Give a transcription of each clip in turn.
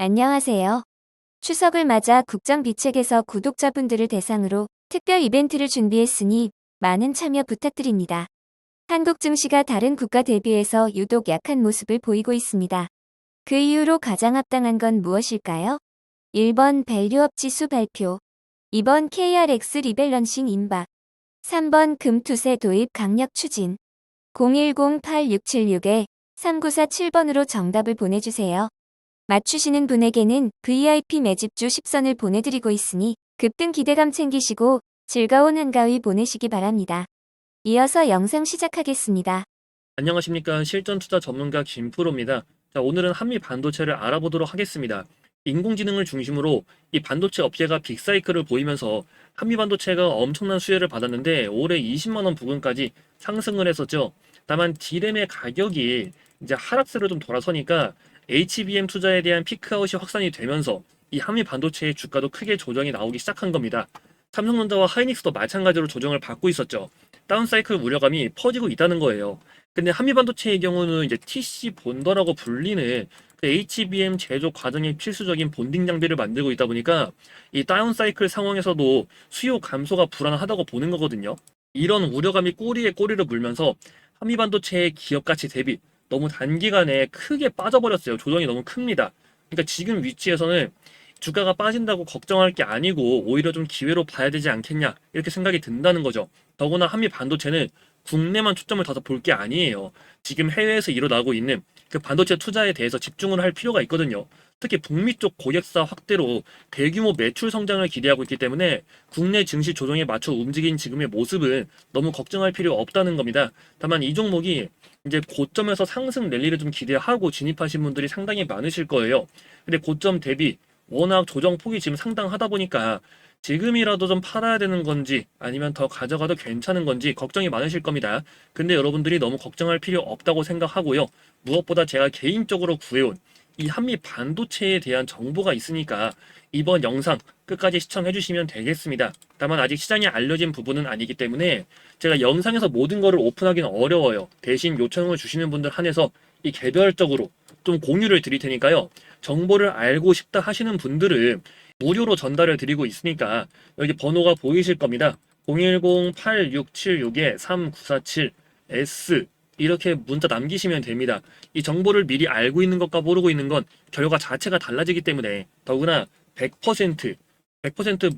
안녕하세요. 추석을 맞아 국정비책에서 구독자분들을 대상으로 특별 이벤트를 준비했으니 많은 참여 부탁드립니다. 한국 증시가 다른 국가 대비해서 유독 약한 모습을 보이고 있습니다. 그 이유로 가장 합당한 건 무엇일까요? 1번 밸류업 지수 발표, 2번 KRX 리밸런싱 임박, 3번 금투세 도입 강력 추진. 010-8676-3947번으로 정답을 보내주세요. 맞추시는 분에게는 VIP 매집주 10선을 보내드리고 있으니 급등 기대감 챙기시고 즐거운 한가위 보내시기 바랍니다. 이어서 영상 시작하겠습니다. 안녕하십니까. 실전 투자 전문가 김프로입니다. 자, 오늘은 한미 반도체를 알아보도록 하겠습니다. 인공지능을 중심으로 이 반도체 업계가 빅사이클을 보이면서 한미 반도체가 엄청난 수혜를 받았는데 올해 20만 원 부근까지 상승을 했었죠. 다만 D램의 가격이 이제 하락세로 좀 돌아서니까 HBM 투자에 대한 피크아웃이 확산이 되면서 이 한미 반도체의 주가도 크게 조정이 나오기 시작한 겁니다. 삼성전자와 하이닉스도 마찬가지로 조정을 받고 있었죠. 다운사이클 우려감이 퍼지고 있다는 거예요. 근데 한미반도체의 경우는 이제 TC 본더라고 불리는 그 HBM 제조 과정에 필수적인 본딩 장비를 만들고 있다 보니까 이 다운사이클 상황에서도 수요 감소가 불안하다고 보는 거거든요. 이런 우려감이 꼬리에 꼬리를 물면서 한미반도체의 기업 가치 대비 너무 단기간에 크게 빠져버렸어요. 조정이 너무 큽니다. 그러니까 지금 위치에서는 주가가 빠진다고 걱정할 게 아니고 오히려 좀 기회로 봐야 되지 않겠냐 이렇게 생각이 든다는 거죠. 더구나 한미 반도체는 국내만 초점을 둬서 볼 게 아니에요. 지금 해외에서 일어나고 있는 그 반도체 투자에 대해서 집중을 할 필요가 있거든요. 특히 북미 쪽 고객사 확대로 대규모 매출 성장을 기대하고 있기 때문에 국내 증시 조정에 맞춰 움직인 지금의 모습은 너무 걱정할 필요 없다는 겁니다. 다만 이 종목이 이제 고점에서 상승 랠리를 좀 기대하고 진입하신 분들이 상당히 많으실 거예요. 근데 고점 대비 워낙 조정 폭이 지금 상당하다 보니까 지금이라도 좀 팔아야 되는 건지 아니면 더 가져가도 괜찮은 건지 걱정이 많으실 겁니다. 근데 여러분들이 너무 걱정할 필요 없다고 생각하고요. 무엇보다 제가 개인적으로 구해온 이 한미 반도체에 대한 정보가 있으니까 이번 영상 끝까지 시청해 주시면 되겠습니다. 다만 아직 시장에 알려진 부분은 아니기 때문에 제가 영상에서 모든 거를 오픈하기는 어려워요. 대신 요청을 주시는 분들 한해서 이 개별적으로 좀 공유를 드릴 테니까요. 정보를 알고 싶다 하시는 분들은 무료로 전달을 드리고 있으니까 여기 번호가 보이실 겁니다. 010-8676-3947S 이렇게 문자 남기시면 됩니다. 이 정보를 미리 알고 있는 것과 모르고 있는 건 결과 자체가 달라지기 때문에 더구나 100%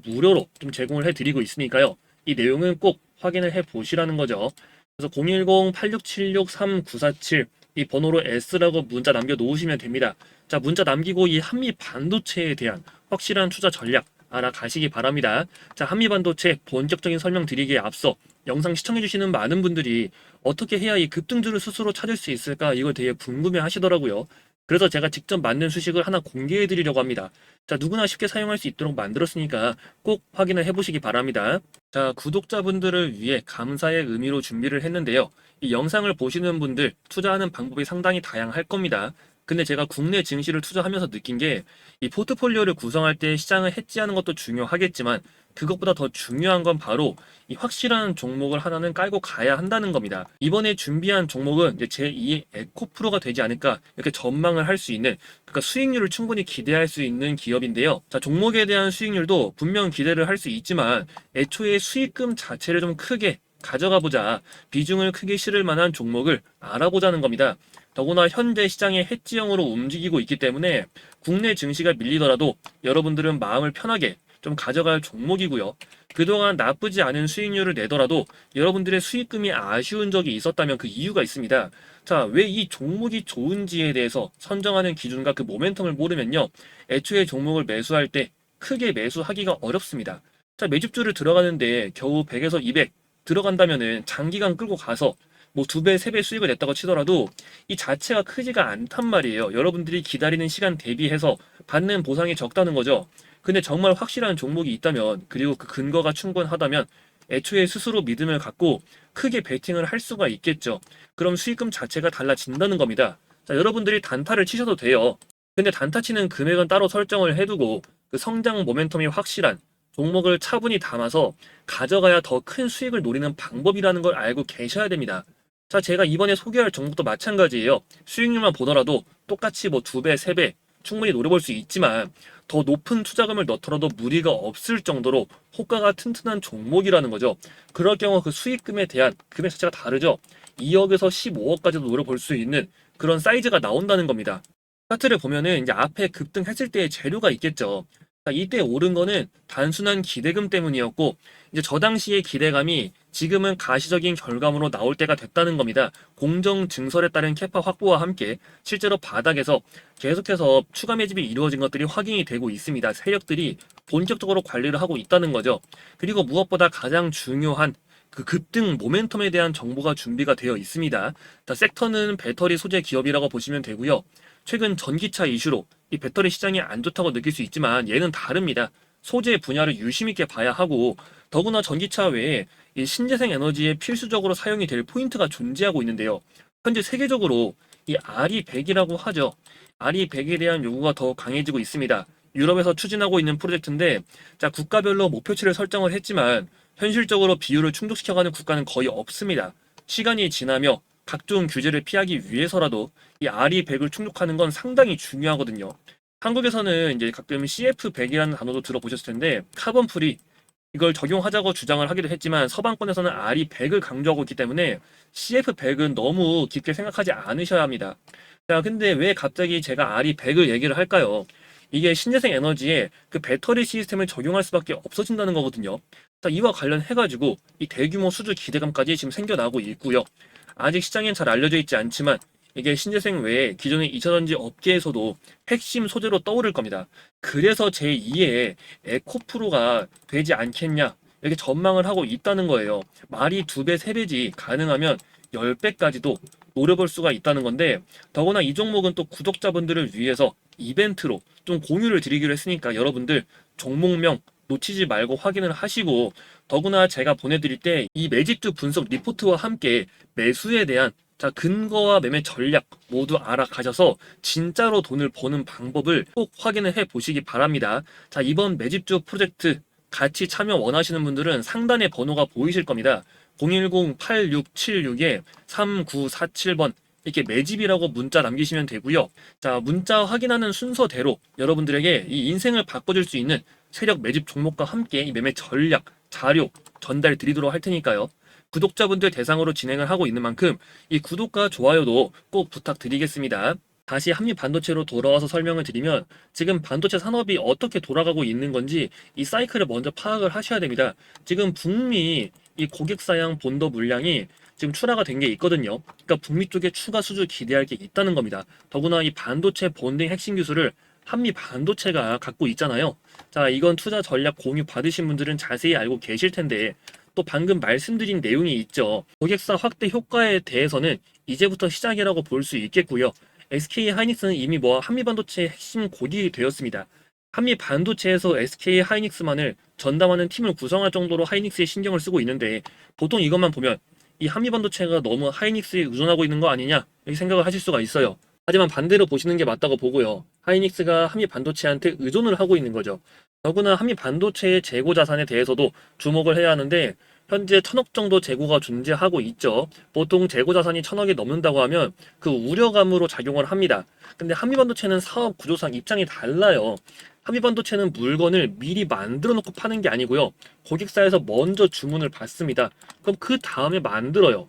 무료로 좀 제공을 해드리고 있으니까요. 이 내용은 꼭 확인을 해 보시라는 거죠. 그래서 010-8676-3947 이 번호로 S라고 문자 남겨 놓으시면 됩니다. 자, 문자 남기고 이 한미 반도체에 대한 확실한 투자 전략 알아가시기 바랍니다. 자, 한미 반도체 본격적인 설명 드리기에 앞서 영상 시청해주시는 많은 분들이 어떻게 해야 이 급등주를 스스로 찾을 수 있을까 이걸 되게 궁금해 하시더라고요. 그래서 제가 직접 만든 수식을 하나 공개해 드리려고 합니다. 자, 누구나 쉽게 사용할 수 있도록 만들었으니까 꼭 확인을 해보시기 바랍니다. 자, 구독자분들을 위해 감사의 의미로 준비를 했는데요. 이 영상을 보시는 분들 투자하는 방법이 상당히 다양할 겁니다. 근데 제가 국내 증시를 투자하면서 느낀 게 이 포트폴리오를 구성할 때 시장을 해지하는 것도 중요하겠지만 그것보다 더 중요한 건 바로 이 확실한 종목을 하나는 깔고 가야 한다는 겁니다. 이번에 준비한 종목은 이제 제2의 에코프로가 되지 않을까 이렇게 전망을 할 수 있는 그러니까 수익률을 충분히 기대할 수 있는 기업인데요. 자, 종목에 대한 수익률도 분명 기대를 할 수 있지만 애초에 수익금 자체를 좀 크게 가져가 보자 비중을 크게 실을 만한 종목을 알아보자는 겁니다. 더구나 현재 시장의 해지형으로 움직이고 있기 때문에 국내 증시가 밀리더라도 여러분들은 마음을 편하게 좀 가져갈 종목이고요. 그동안 나쁘지 않은 수익률을 내더라도 여러분들의 수익금이 아쉬운 적이 있었다면 그 이유가 있습니다. 자, 왜 이 종목이 좋은지에 대해서 선정하는 기준과 그 모멘텀을 모르면요. 애초에 종목을 매수할 때 크게 매수하기가 어렵습니다. 자, 매집주를 들어가는데 겨우 100에서 200 들어간다면은 장기간 끌고 가서 뭐 2배, 3배 수익을 냈다고 치더라도 이 자체가 크지가 않단 말이에요. 여러분들이 기다리는 시간 대비해서 받는 보상이 적다는 거죠. 근데 정말 확실한 종목이 있다면 그리고 그 근거가 충분하다면 애초에 스스로 믿음을 갖고 크게 베팅을 할 수가 있겠죠. 그럼 수익금 자체가 달라진다는 겁니다. 자, 여러분들이 단타를 치셔도 돼요. 근데 단타 치는 금액은 따로 설정을 해두고 그 성장 모멘텀이 확실한 종목을 차분히 담아서 가져가야 더 큰 수익을 노리는 방법이라는 걸 알고 계셔야 됩니다. 자, 제가 이번에 소개할 종목도 마찬가지예요. 수익률만 보더라도 똑같이 뭐 2배, 3배 충분히 노려볼 수 있지만 더 높은 투자금을 넣더라도 무리가 없을 정도로 호가가 튼튼한 종목이라는 거죠. 그럴 경우 그 수익금에 대한 금액 자체가 다르죠. 2억에서 15억까지도 노려볼 수 있는 그런 사이즈가 나온다는 겁니다. 차트를 보면은 이제 앞에 급등했을 때의 재료가 있겠죠. 자, 이때 오른 거는 단순한 기대금 때문이었고, 이제 저 당시의 기대감이 지금은 가시적인 결과물로 나올 때가 됐다는 겁니다. 공정 증설에 따른 캐파 확보와 함께 실제로 바닥에서 계속해서 추가 매집이 이루어진 것들이 확인이 되고 있습니다. 세력들이 본격적으로 관리를 하고 있다는 거죠. 그리고 무엇보다 가장 중요한 그 급등 모멘텀에 대한 정보가 준비가 되어 있습니다. 자, 섹터는 배터리 소재 기업이라고 보시면 되고요. 최근 전기차 이슈로 이 배터리 시장이 안 좋다고 느낄 수 있지만 얘는 다릅니다. 소재 분야를 유심 있게 봐야 하고, 더구나 전기차 외에 이 신재생 에너지에 필수적으로 사용이 될 포인트가 존재하고 있는데요. 현재 세계적으로 이 RE100이라고 하죠. RE100에 대한 요구가 더 강해지고 있습니다. 유럽에서 추진하고 있는 프로젝트인데, 자, 국가별로 목표치를 설정을 했지만 현실적으로 비율을 충족시켜가는 국가는 거의 없습니다. 시간이 지나며 각종 규제를 피하기 위해서라도 이 RE100을 충족하는 건 상당히 중요하거든요. 한국에서는 이제 가끔 CF100이라는 단어도 들어보셨을 텐데, 카본 프리 이걸 적용하자고 주장을 하기도 했지만 서방권에서는 RE100을 강조하고 있기 때문에 CF100은 너무 깊게 생각하지 않으셔야 합니다. 자, 근데 왜 갑자기 제가 RE100을 얘기를 할까요? 이게 신재생 에너지에 그 배터리 시스템을 적용할 수밖에 없어진다는 거거든요. 자, 이와 관련해가지고 이 대규모 수주 기대감까지 지금 생겨나고 있고요. 아직 시장엔 잘 알려져 있지 않지만 이게 신재생 외에 기존의 2차전지 업계에서도 핵심 소재로 떠오를 겁니다. 그래서 제2의 에코프로가 되지 않겠냐 이렇게 전망을 하고 있다는 거예요. 말이 2배, 3배지 가능하면 10배까지도 노려볼 수가 있다는 건데, 더구나 이 종목은 또 구독자분들을 위해서 이벤트로 좀 공유를 드리기로 했으니까 여러분들 종목명 놓치지 말고 확인을 하시고, 더구나 제가 보내드릴 때 이 매집주 분석 리포트와 함께 매수에 대한 근거와 매매 전략 모두 알아가셔서 진짜로 돈을 버는 방법을 꼭 확인을 해 보시기 바랍니다. 자, 이번 매집주 프로젝트 같이 참여 원하시는 분들은 상단에 번호가 보이실 겁니다. 010-8676-3947번 이렇게 매집이라고 문자 남기시면 되고요. 자, 문자 확인하는 순서대로 여러분들에게 이 인생을 바꿔줄 수 있는 세력 매집 종목과 함께 이 매매 전략, 자료 전달 드리도록 할 테니까요. 구독자분들 대상으로 진행을 하고 있는 만큼 이 구독과 좋아요도 꼭 부탁드리겠습니다. 다시 한미반도체로 돌아와서 설명을 드리면, 지금 반도체 산업이 어떻게 돌아가고 있는 건지 이 사이클을 먼저 파악을 하셔야 됩니다. 지금 북미 이 고객사양 본더 물량이 지금 출하가 된 게 있거든요. 그러니까 북미 쪽에 추가 수주 기대할 게 있다는 겁니다. 더구나 이 반도체 본딩 핵심 기술을 한미 반도체가 갖고 있잖아요. 자, 이건 투자 전략 공유 받으신 분들은 자세히 알고 계실 텐데, 또 방금 말씀드린 내용이 있죠. 고객사 확대 효과에 대해서는 이제부터 시작이라고 볼 수 있겠고요. SK 하이닉스는 이미 한미 반도체의 핵심 고객이 되었습니다. 한미 반도체에서 SK 하이닉스만을 전담하는 팀을 구성할 정도로 하이닉스에 신경을 쓰고 있는데, 보통 이것만 보면 이 한미 반도체가 너무 하이닉스에 의존하고 있는 거 아니냐 이렇게 생각을 하실 수가 있어요. 하지만 반대로 보시는 게 맞다고 보고요. 하이닉스가 한미 반도체한테 의존을 하고 있는 거죠. 더구나 한미 반도체의 재고 자산에 대해서도 주목을 해야 하는데, 현재 1,000억 정도 재고가 존재하고 있죠. 보통 재고 자산이 1,000억이 넘는다고 하면 그 우려감으로 작용을 합니다. 근데 한미 반도체는 사업 구조상 입장이 달라요. 한미 반도체는 물건을 미리 만들어 놓고 파는 게 아니고요. 고객사에서 먼저 주문을 받습니다. 그럼 그 다음에 만들어요.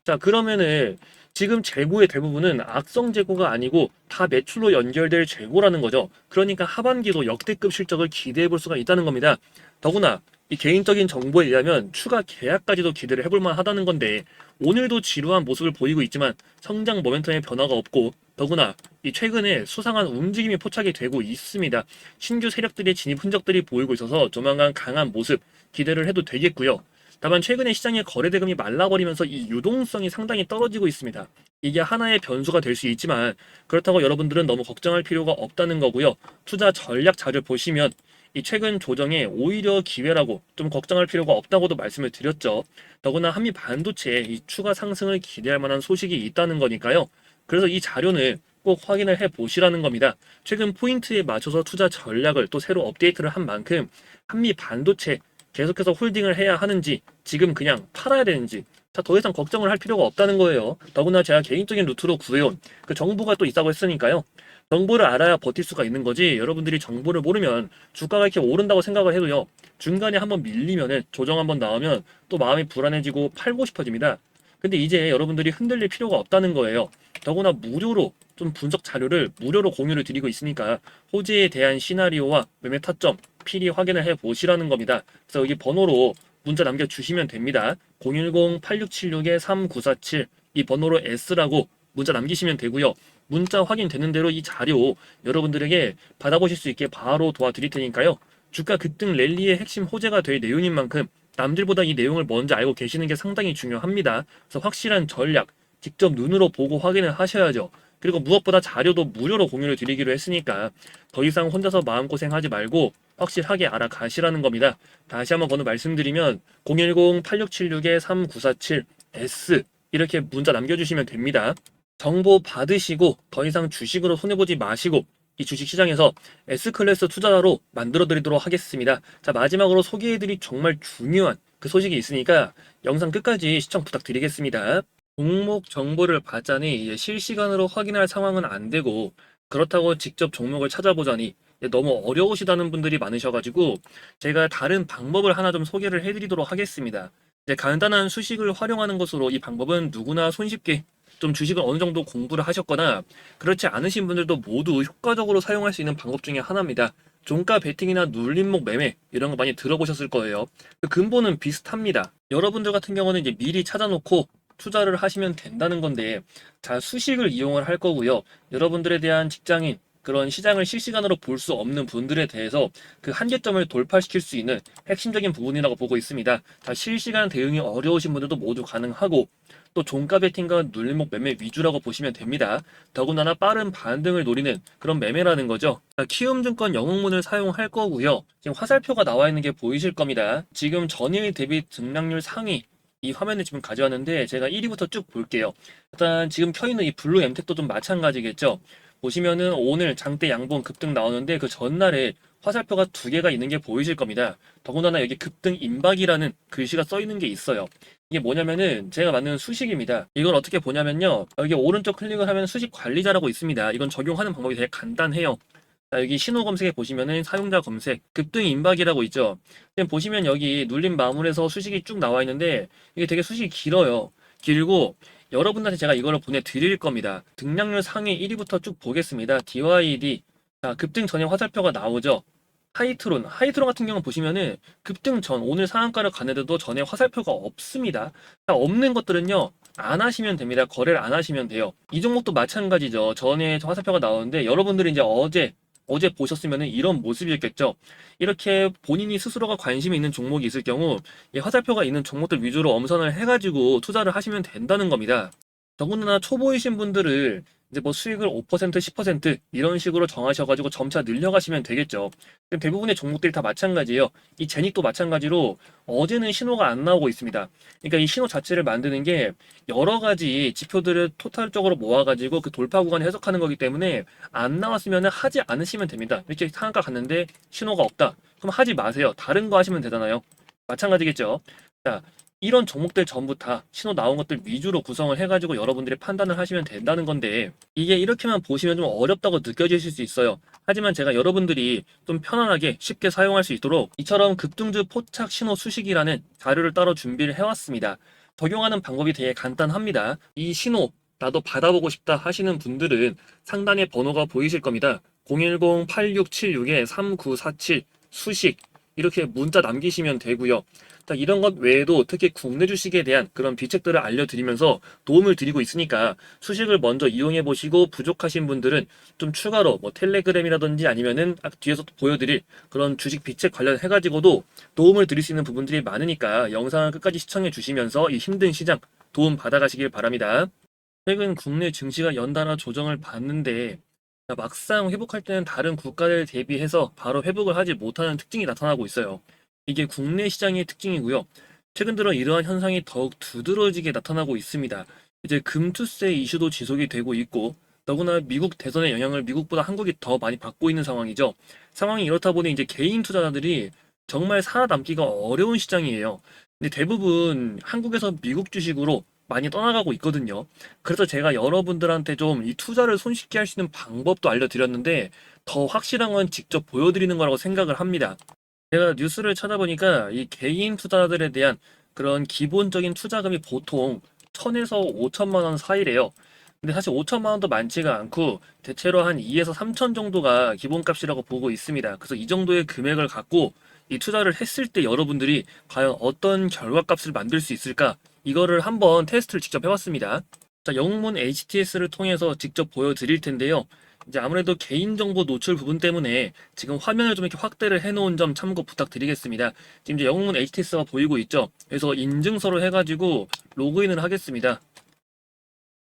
자, 그러면은 지금 재고의 대부분은 악성 재고가 아니고 다 매출로 연결될 재고라는 거죠. 그러니까 하반기도 역대급 실적을 기대해 볼 수가 있다는 겁니다. 더구나 이 개인적인 정보에 의하면 추가 계약까지도 기대를 해볼 만하다는 건데, 오늘도 지루한 모습을 보이고 있지만 성장 모멘텀의 변화가 없고, 더구나 이 최근에 수상한 움직임이 포착이 되고 있습니다. 신규 세력들의 진입 흔적들이 보이고 있어서 조만간 강한 모습 기대를 해도 되겠고요. 다만 최근에 시장의 거래 대금이 말라버리면서 이 유동성이 상당히 떨어지고 있습니다. 이게 하나의 변수가 될 수 있지만 그렇다고 여러분들은 너무 걱정할 필요가 없다는 거고요. 투자 전략 자료 보시면 이 최근 조정에 오히려 기회라고 좀 걱정할 필요가 없다고도 말씀을 드렸죠. 더구나 한미 반도체에 이 추가 상승을 기대할 만한 소식이 있다는 거니까요. 그래서 이 자료는 꼭 확인을 해 보시라는 겁니다. 최근 포인트에 맞춰서 투자 전략을 또 새로 업데이트를 한 만큼 한미 반도체 계속해서 홀딩을 해야 하는지, 지금 그냥 팔아야 되는지, 자, 더 이상 걱정을 할 필요가 없다는 거예요. 더구나 제가 개인적인 루트로 구해온 그 정보가 또 있다고 했으니까요. 정보를 알아야 버틸 수가 있는 거지. 여러분들이 정보를 모르면 주가가 이렇게 오른다고 생각을 해도요. 중간에 한번 밀리면은 조정 한번 나오면 또 마음이 불안해지고 팔고 싶어집니다. 근데 이제 여러분들이 흔들릴 필요가 없다는 거예요. 더구나 무료로 좀 분석 자료를 무료로 공유를 드리고 있으니까 호재에 대한 시나리오와 매매 타점 필히 확인을 해 보시라는 겁니다. 그래서 여기 번호로 문자 남겨주시면 됩니다. 010-8676-3947 이 번호로 S라고 문자 남기시면 되고요. 문자 확인되는 대로 이 자료 여러분들에게 받아보실 수 있게 바로 도와드릴 테니까요. 주가 급등 랠리의 핵심 호재가 될 내용인 만큼 남들보다 이 내용을 먼저 알고 계시는 게 상당히 중요합니다. 그래서 확실한 전략, 직접 눈으로 보고 확인을 하셔야죠. 그리고 무엇보다 자료도 무료로 공유를 드리기로 했으니까 더 이상 혼자서 마음고생하지 말고 확실하게 알아가시라는 겁니다. 다시 한번 번호 말씀드리면 010-8676-3947S 이렇게 문자 남겨주시면 됩니다. 정보 받으시고 더 이상 주식으로 손해보지 마시고 이 주식시장에서 S클래스 투자자로 만들어드리도록 하겠습니다. 자, 마지막으로 소개해드릴 정말 중요한 그 소식이 있으니까 영상 끝까지 시청 부탁드리겠습니다. 종목 정보를 받자니 이제 실시간으로 확인할 상황은 안 되고 그렇다고 직접 종목을 찾아보자니 너무 어려우시다는 분들이 많으셔가지고 제가 다른 방법을 하나 좀 소개를 해드리도록 하겠습니다. 이제 간단한 수식을 활용하는 것으로 이 방법은 누구나 손쉽게 좀 주식을 어느 정도 공부를 하셨거나 그렇지 않으신 분들도 모두 효과적으로 사용할 수 있는 방법 중에 하나입니다. 종가 베팅이나 눌림목 매매 이런 거 많이 들어보셨을 거예요. 그 근본은 비슷합니다. 여러분들 같은 경우는 이제 미리 찾아놓고 투자를 하시면 된다는 건데 자 수식을 이용을 할 거고요. 여러분들에 대한 직장인 그런 시장을 실시간으로 볼 수 없는 분들에 대해서 그 한계점을 돌파시킬 수 있는 핵심적인 부분이라고 보고 있습니다. 자 실시간 대응이 어려우신 분들도 모두 가능하고 또 종가 베팅과 눌림목 매매 위주라고 보시면 됩니다. 더군다나 빠른 반등을 노리는 그런 매매라는 거죠. 자, 키움증권 영웅문을 사용할 거고요. 지금 화살표가 나와 있는 게 보이실 겁니다. 지금 전일 대비 등락률 상위 이 화면을 지금 가져왔는데 제가 1위부터 쭉 볼게요. 일단 지금 켜있는 이 블루 엠텍도 좀 마찬가지겠죠. 보시면은 오늘 장대 양봉 급등 나오는데 그 전날에 화살표가 두 개가 있는 게 보이실 겁니다. 더군다나 여기 급등 임박이라는 글씨가 써 있는 게 있어요. 이게 뭐냐면은 제가 만든 수식입니다. 이걸 어떻게 보냐면요. 여기 오른쪽 클릭을 하면 수식 관리자라고 있습니다. 이건 적용하는 방법이 되게 간단해요. 자, 여기 신호 검색에 보시면은 사용자 검색, 급등 임박이라고 있죠. 지금 보시면 여기 눌림 마물에서 수식이 쭉 나와 있는데 이게 되게 수식이 길어요. 길고 여러분들한테 제가 이거를 보내드릴 겁니다. 등락률 상위 1위부터 쭉 보겠습니다. DYD. 자, 급등 전에 화살표가 나오죠. 하이트론 같은 경우 보시면은 급등 전 오늘 상한가를 갔는데도 전에 화살표가 없습니다. 자, 없는 것들은요. 안 하시면 됩니다. 거래를 안 하시면 돼요. 이 종목도 마찬가지죠. 전에 화살표가 나오는데 여러분들이 이제 어제 보셨으면 이런 모습이었겠죠. 이렇게 본인이 스스로가 관심이 있는 종목이 있을 경우 이 화살표가 있는 종목들 위주로 엄선을 해가지고 투자를 하시면 된다는 겁니다. 더군다나 초보이신 분들을 이제 뭐 수익을 5%, 10% 이런 식으로 정하셔가지고 점차 늘려가시면 되겠죠. 대부분의 종목들이 다 마찬가지예요. 이 제닉도 마찬가지로 어제는 신호가 안 나오고 있습니다. 그러니까 이 신호 자체를 만드는 게 여러 가지 지표들을 토탈적으로 모아가지고 그 돌파 구간을 해석하는 거기 때문에 안 나왔으면 하지 않으시면 됩니다. 이렇게 상한가 갔는데 신호가 없다. 그럼 하지 마세요. 다른 거 하시면 되잖아요. 마찬가지겠죠. 자, 이런 종목들 전부 다 신호 나온 것들 위주로 구성을 해가지고 여러분들이 판단을 하시면 된다는 건데 이게 이렇게만 보시면 좀 어렵다고 느껴지실 수 있어요. 하지만 제가 여러분들이 좀 편안하게 쉽게 사용할 수 있도록 이처럼 급등주 포착 신호 수식이라는 자료를 따로 준비를 해왔습니다. 적용하는 방법이 되게 간단합니다. 이 신호 나도 받아보고 싶다 하시는 분들은 상단에 번호가 보이실 겁니다. 010-8676-3947 수식 이렇게 문자 남기시면 되고요. 자, 이런 것 외에도 특히 국내 주식에 대한 그런 비책들을 알려드리면서 도움을 드리고 있으니까 수식을 먼저 이용해 보시고 부족하신 분들은 좀 추가로 뭐 텔레그램이라든지 아니면은 뒤에서 또 보여드릴 그런 주식 비책 관련해 가지고도 도움을 드릴 수 있는 부분들이 많으니까 영상을 끝까지 시청해 주시면서 이 힘든 시장 도움 받아가시길 바랍니다. 최근 국내 증시가 연달아 조정을 받는데 막상 회복할 때는 다른 국가들 대비해서 바로 회복을 하지 못하는 특징이 나타나고 있어요. 이게 국내 시장의 특징이고요. 최근 들어 이러한 현상이 더욱 두드러지게 나타나고 있습니다. 이제 금투세 이슈도 지속이 되고 있고 더구나 미국 대선의 영향을 미국보다 한국이 더 많이 받고 있는 상황이죠. 상황이 이렇다 보니 이제 개인 투자자들이 정말 살아남기가 어려운 시장이에요. 근데 대부분 한국에서 미국 주식으로 많이 떠나가고 있거든요. 그래서 제가 여러분들한테 좀 이 투자를 손쉽게 할 수 있는 방법도 알려드렸는데 더 확실한 건 직접 보여드리는 거라고 생각을 합니다. 제가 뉴스를 찾아보니까 이 개인 투자들에 대한 그런 기본적인 투자금이 보통 1000에서 5천만 원 사이래요. 근데 사실 5천만 원도 많지가 않고 대체로 한 2에서 3천 정도가 기본값이라고 보고 있습니다. 그래서 이 정도의 금액을 갖고 이 투자를 했을 때 여러분들이 과연 어떤 결과값을 만들 수 있을까? 이거를 한번 테스트를 직접 해봤습니다. 자, 영문 HTS를 통해서 직접 보여드릴 텐데요. 이제 아무래도 개인정보 노출 부분 때문에 지금 화면을 좀 이렇게 확대를 해놓은 점 참고 부탁드리겠습니다. 지금 이제 영문 HTS가 보이고 있죠? 그래서 인증서로 해가지고 로그인을 하겠습니다.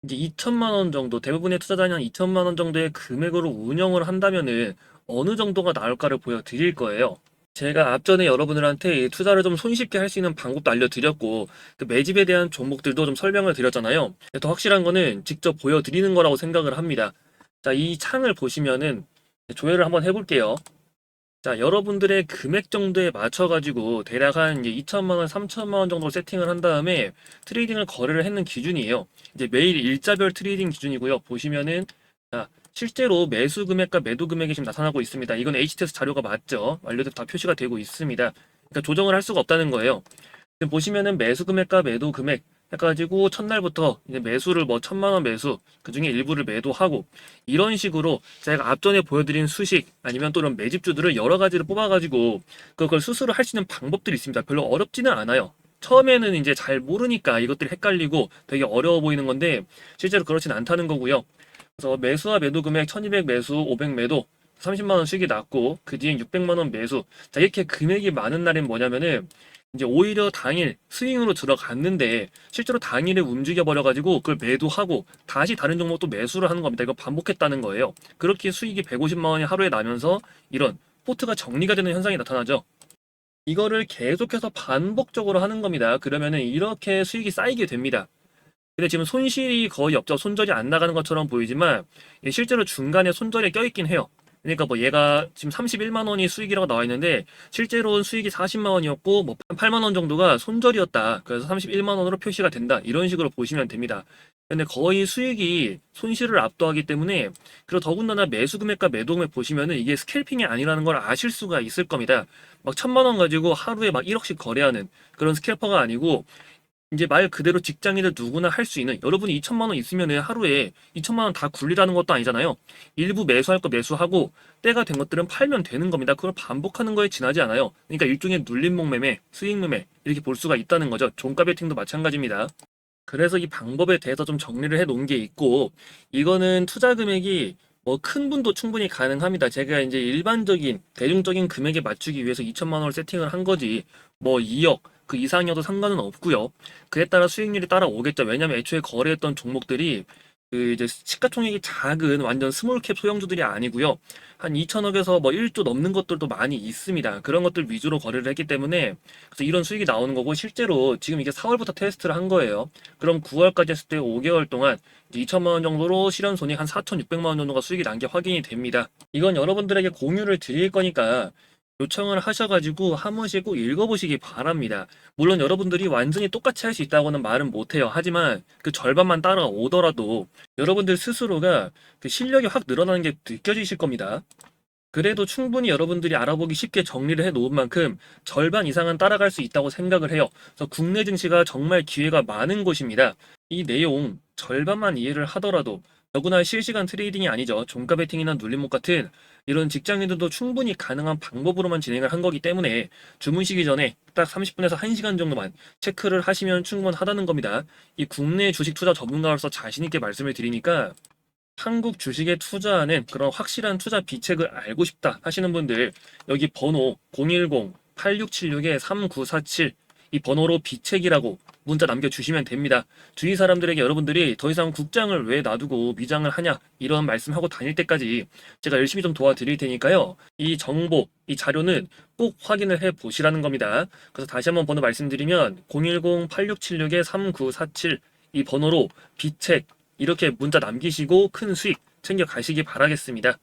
이제 2천만 원 정도, 대부분의 투자자는 한 2천만 원 정도의 금액으로 운영을 한다면은 어느 정도가 나올까를 보여드릴 거예요. 제가 앞전에 여러분들한테 이 투자를 좀 손쉽게 할 수 있는 방법도 알려드렸고, 그 매집에 대한 종목들도 좀 설명을 드렸잖아요. 더 확실한 거는 직접 보여드리는 거라고 생각을 합니다. 자, 이 창을 보시면은 조회를 한번 해볼게요. 자, 여러분들의 금액 정도에 맞춰가지고 대략 한 이제 2천만 원, 3천만 원 정도 세팅을 한 다음에 트레이딩을 거래를 했는 기준이에요. 이제 매일 일자별 트레이딩 기준이고요. 보시면은 자, 실제로 매수 금액과 매도 금액이 지금 나타나고 있습니다. 이건 HTS 자료가 맞죠? 완료돼서 다 표시가 되고 있습니다. 그러니까 조정을 할 수가 없다는 거예요. 지금 보시면은 매수 금액과 매도 금액 해가지고 첫날부터 이제 매수를 뭐 1000만 원 매수 그 중에 일부를 매도하고 이런 식으로 제가 앞전에 보여드린 수식 아니면 또 이런 매집주들을 여러 가지를 뽑아가지고 그걸 스스로 할 수 있는 방법들이 있습니다. 별로 어렵지는 않아요. 처음에는 이제 잘 모르니까 이것들이 헷갈리고 되게 어려워 보이는 건데 실제로 그렇진 않다는 거고요. 그래서 매수와 매도 금액 1200 매수 500 매도 30만 원 수익이 났고 그 뒤엔 600만 원 매수. 자, 이렇게 금액이 많은 날은 뭐냐면은 이제 오히려 당일 스윙으로 들어갔는데 실제로 당일에 움직여 버려가지고 그걸 매도하고 다시 다른 종목 또 매수를 하는 겁니다. 이거 반복했다는 거예요. 그렇게 수익이 150만 원이 하루에 나면서 이런 포트가 정리가 되는 현상이 나타나죠. 이거를 계속해서 반복적으로 하는 겁니다. 그러면은 이렇게 수익이 쌓이게 됩니다. 근데 지금 손실이 거의 없죠. 손절이 안 나가는 것처럼 보이지만 실제로 중간에 손절이 껴있긴 해요. 그러니까 뭐 얘가 지금 31만 원이 수익이라고 나와 있는데 실제로는 수익이 40만 원이었고 뭐 8만 원 정도가 손절이었다. 그래서 31만 원으로 표시가 된다. 이런 식으로 보시면 됩니다. 근데 거의 수익이 손실을 압도하기 때문에 그리고 더군다나 매수 금액과 매도 금액 보시면은 이게 스캘핑이 아니라는 걸 아실 수가 있을 겁니다. 막 1000만 원 가지고 하루에 막 1억씩 거래하는 그런 스캘퍼가 아니고 이제 말 그대로 직장인들 누구나 할 수 있는 여러분이 2천만 원 있으면 하루에 2천만 원 다 굴리라는 것도 아니잖아요. 일부 매수할 거 매수하고 때가 된 것들은 팔면 되는 겁니다. 그걸 반복하는 거에 지나지 않아요. 그러니까 일종의 눌림목 매매, 수익 매매 이렇게 볼 수가 있다는 거죠. 종가 베팅도 마찬가지입니다. 그래서 이 방법에 대해서 좀 정리를 해 놓은 게 있고 이거는 투자 금액이 뭐 큰 분도 충분히 가능합니다. 제가 이제 일반적인 대중적인 금액에 맞추기 위해서 2천만 원을 세팅을 한 거지 뭐 2억 그 이상이어도 상관은 없고요. 그에 따라 수익률이 따라오겠죠. 왜냐면 애초에 거래했던 종목들이 그 이제 시가총액이 작은 완전 스몰캡 소형주들이 아니고요. 한 2천억에서 뭐 1조 넘는 것들도 많이 있습니다. 그런 것들 위주로 거래를 했기 때문에 그래서 이런 수익이 나오는 거고 실제로 지금 이게 4월부터 테스트를 한 거예요. 그럼 9월까지 했을 때 5개월 동안 이제 2천만 원 정도로 실현손익 한 4,600만 원 정도가 수익이 난 게 확인이 됩니다. 이건 여러분들에게 공유를 드릴 거니까 요청을 하셔가지고 한 번씩 꼭 읽어보시기 바랍니다. 물론 여러분들이 완전히 똑같이 할 수 있다고는 말은 못해요. 하지만 그 절반만 따라오더라도 여러분들 스스로가 그 실력이 확 늘어나는 게 느껴지실 겁니다. 그래도 충분히 여러분들이 알아보기 쉽게 정리를 해 놓은 만큼 절반 이상은 따라갈 수 있다고 생각을 해요. 그래서 국내 증시가 정말 기회가 많은 곳입니다. 이 내용 절반만 이해를 하더라도 더구나 실시간 트레이딩이 아니죠. 종가 베팅이나 눌림목 같은 이런 직장인들도 충분히 가능한 방법으로만 진행을 한 거기 때문에 주무시기 전에 딱 30분에서 1시간 정도만 체크를 하시면 충분하다는 겁니다. 이 국내 주식 투자 전문가로서 자신 있게 말씀을 드리니까 한국 주식에 투자하는 그런 확실한 투자 비책을 알고 싶다 하시는 분들 여기 번호 010-8676-3947 이 번호로 비책이라고 문자 남겨주시면 됩니다. 주위 사람들에게 여러분들이 더 이상 국장을 왜 놔두고 미장을 하냐 이런 말씀하고 다닐 때까지 제가 열심히 좀 도와드릴 테니까요. 이 정보, 이 자료는 꼭 확인을 해 보시라는 겁니다. 그래서 다시 한번 번호 말씀드리면 010-8676-3947 이 번호로 비책 이렇게 문자 남기시고 큰 수익 챙겨 가시기 바라겠습니다.